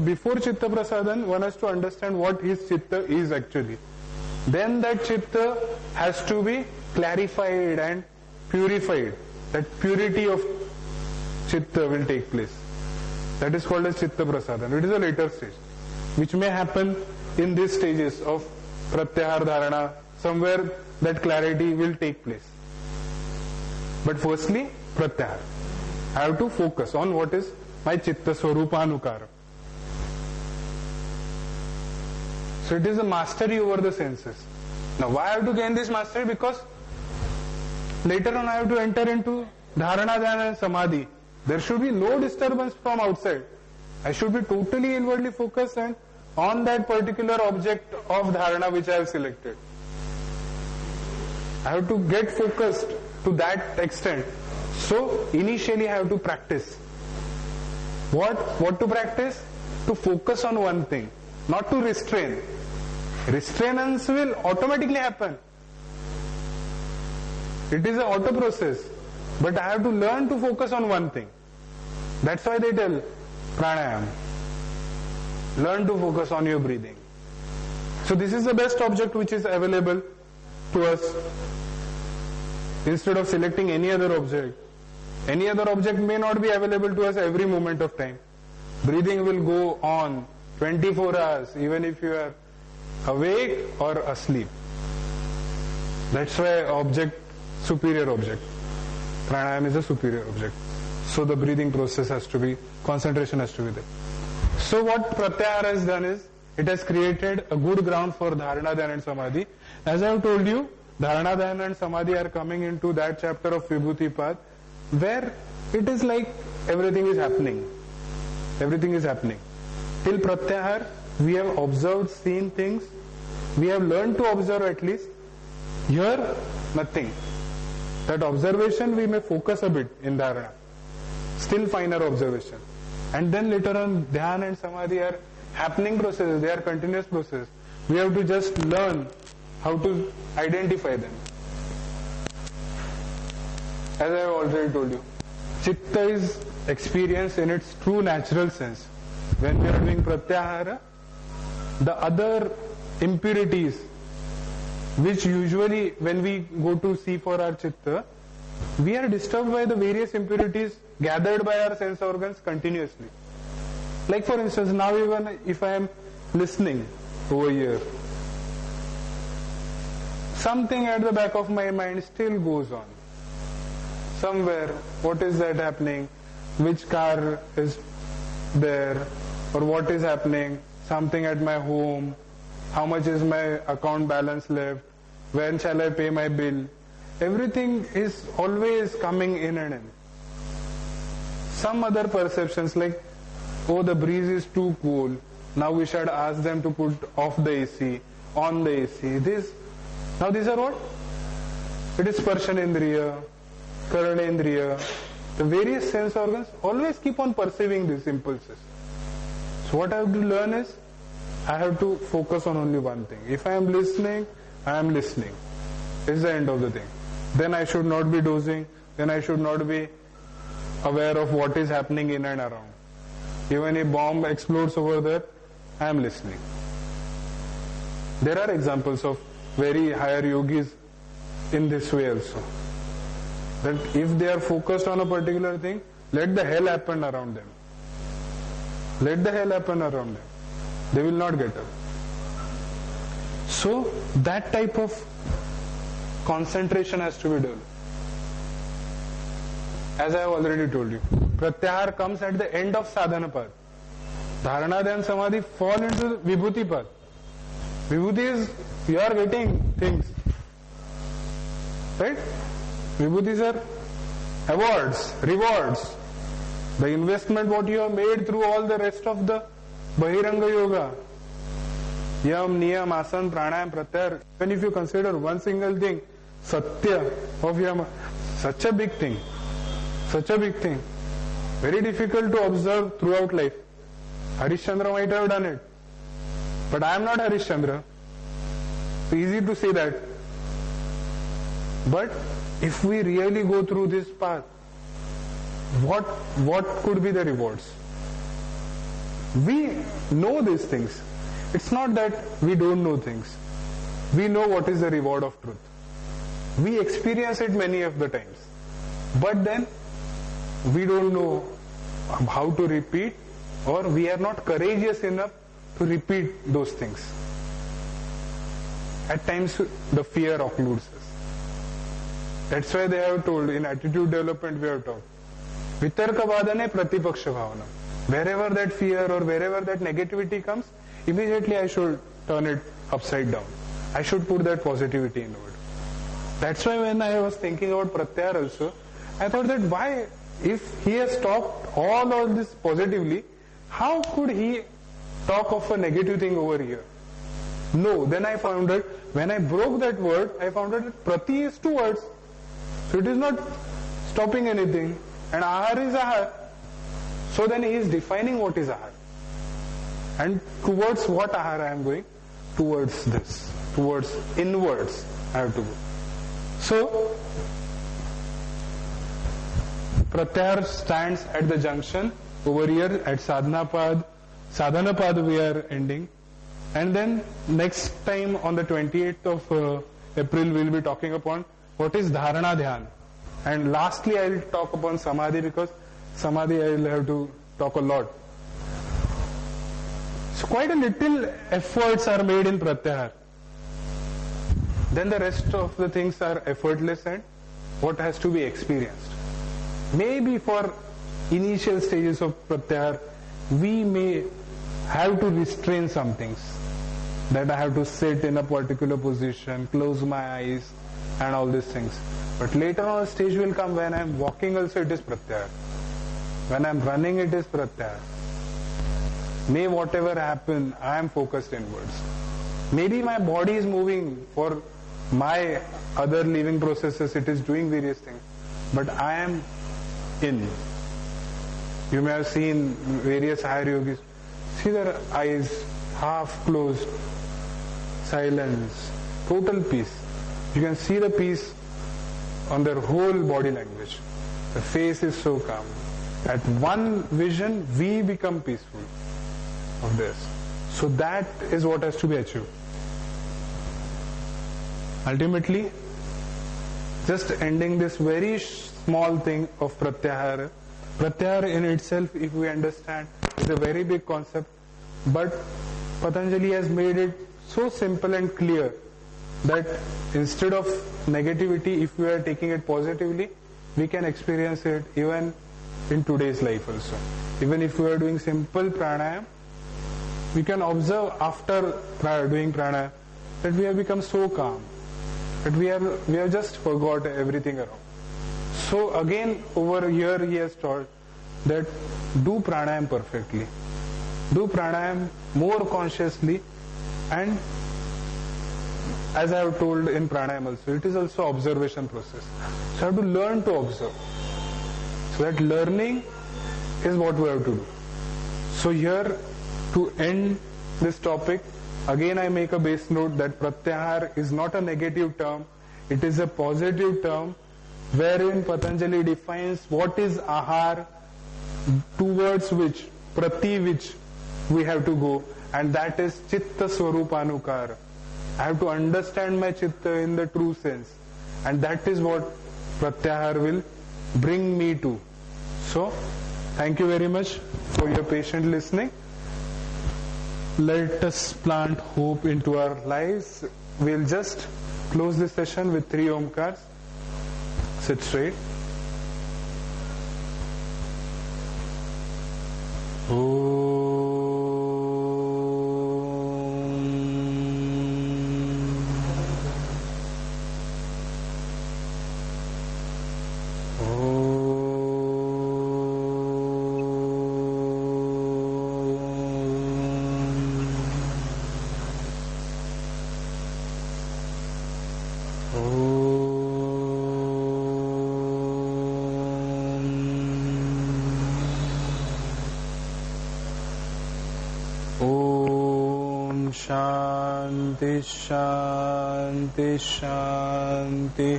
before Chitta Prasadan, one has to understand what his Chitta is actually. Then that Chitta has to be clarified and purified. That purity of Chitta will take place. That is called as Chitta Prasadan. It is a later stage, which may happen in these stages of Pratyahar Dharana. Somewhere that clarity will take place. But firstly, Pratyahar. I have to focus on what is my Chitta Swarupanukara. So it is a mastery over the senses. Now why I have to gain this mastery? Because later on I have to enter into Dharana, Dhyana and Samadhi. There should be no disturbance from outside. I should be totally inwardly focused and on that particular object of Dharana which I have selected. I have to get focused to that extent. So initially I have to practice. What to practice? To focus on one thing, not to restrain. Restrainance will automatically happen. It is an auto process. But I have to learn to focus on one thing. That's why they tell pranayam. Learn to focus on your breathing. So this is the best object which is available to us. Instead of selecting any other object. Any other object may not be available to us every moment of time. Breathing will go on 24 hours even if you are awake or asleep. That's why object, superior object. Pranayam is a superior object. So the breathing process has to be, concentration has to be there. So what Pratyahara has done is, it has created a good ground for Dharana, Dhyana and Samadhi. As I have told you, Dharana, Dhyana and Samadhi are coming into that chapter of Vibhuti Path where it is like everything is happening. Everything is happening. Till Pratyahara, we have observed, seen things. We have learned to observe at least. Here, nothing. That observation we may focus a bit in Dharana. Still finer observation. And then later on, Dhyana and Samadhi are happening processes. They are continuous processes. We have to just learn how to identify them. As I have already told you, Chitta is experience in its true natural sense. When we are doing Pratyahara, the other impurities, which usually when we go to see for our Chitta, we are disturbed by the various impurities gathered by our sense organs continuously. Like for instance, now even if I am listening over here, something at the back of my mind still goes on. Somewhere, what is that happening? Which car is there? Or what is happening? Something at my home? How much is my account balance left? When shall I pay my bill? Everything is always coming in and in. Some other perceptions like, oh, the breeze is too cool. Now we should ask them to put off the AC, on the AC. Now these are what? It is Sparshanendriya, Karanendriya. The various sense organs always keep on perceiving these impulses. So what I have to learn is, I have to focus on only one thing. If I am listening, I am listening. It's the end of the thing. Then I should not be dozing. Then I should not be aware of what is happening in and around. Even if bomb explodes over there, I am listening. There are examples of very higher yogis in this way also. That if they are focused on a particular thing, let the hell happen around them. Let the hell happen around them. They will not get up. So that type of concentration has to be developed. As I have already told you, Pratyahara comes at the end of Sadhana path. Dharana, Dhyana, Samadhi fall into Vibhuti path. Vibhuti is, you are getting things. Right? Vibhutis are awards, rewards. The investment what you have made through all the rest of the Bahiranga Yoga. Yam, Niyam, Asana, Pranayam, Pratyahara. Even if you consider one single thing, Satya of Yama, such a big thing. Such a big thing. Very difficult to observe throughout life. Harishchandra might have done it. But I am not Harishchandra. It's easy to say that. But if we really go through this path, what could be the rewards? We know these things. It's not that we don't know things. We know what is the reward of truth. We experience it many of the times. But then we don't know how to repeat, or we are not courageous enough to repeat those things. At times the fear occludes us. That's why they have told, in attitude development we have taught, vitarka vadane pratipaksha bhavana. Wherever that fear or wherever that negativity comes, immediately I should turn it upside down. I should put that positivity inward. That's why when I was thinking about Pratyahar also, I thought that why, if he has talked all of this positively, how could he talk of a negative thing over here? No, then I found that when I broke that word, I found out that Prati is 2 words. So it is not stopping anything. And Ahar is Ahar. So then he is defining what is Ahar. And towards what Ahar I am going? Towards this. Towards inwards I have to go. So, Pratyahar stands at the junction over here at Sadhanapad. Sadhanapad we are ending. And then next time on the 28th of April we will be talking upon what is Dharana Dhyan. And lastly I will talk upon Samadhi, because Samadhi I will have to talk a lot. So quite a little efforts are made in Pratyahar. Then the rest of the things are effortless and what has to be experienced. Maybe for initial stages of Pratyahar, we may have to restrain some things. That I have to sit in a particular position, close my eyes and all these things. But later on a stage will come when I am walking also it is Pratyahar. When I am running it is Pratyahar. May whatever happen, I am focused inwards. Maybe my body is moving for my other living processes, it is doing various things. But I am in. You may have seen various higher yogis. See their eyes half closed, silence, total peace. You can see the peace on their whole body language. The face is so calm. At one vision, we become peaceful of this. So that is what has to be achieved. Ultimately, just ending this very small thing of Pratyahar. Pratyahar in itself, if we understand, is a very big concept. But Patanjali has made it so simple and clear that instead of negativity, if we are taking it positively, we can experience it even in today's life also. Even if we are doing simple pranayam, we can observe after doing pranayam that we have become so calm, that we have just forgot everything around. So again over here he has taught that do pranayam perfectly. Do pranayam more consciously, and as I have told in pranayam also, it is also observation process. So I have to learn to observe. So that learning is what we have to do. So here, to end this topic, again I make a base note that Pratyahar is not a negative term, it is a positive term wherein Patanjali defines what is Ahar, towards which, Prati which we have to go, and that is Chitta Swarupanukara. I have to understand my Chitta in the true sense, and that is what Pratyahar will bring me to. So, thank you very much for your patient listening. Let us plant hope into our lives. We'll just close this session with 3 Omkars. Sit straight. Shanti, Shanti, Shanti.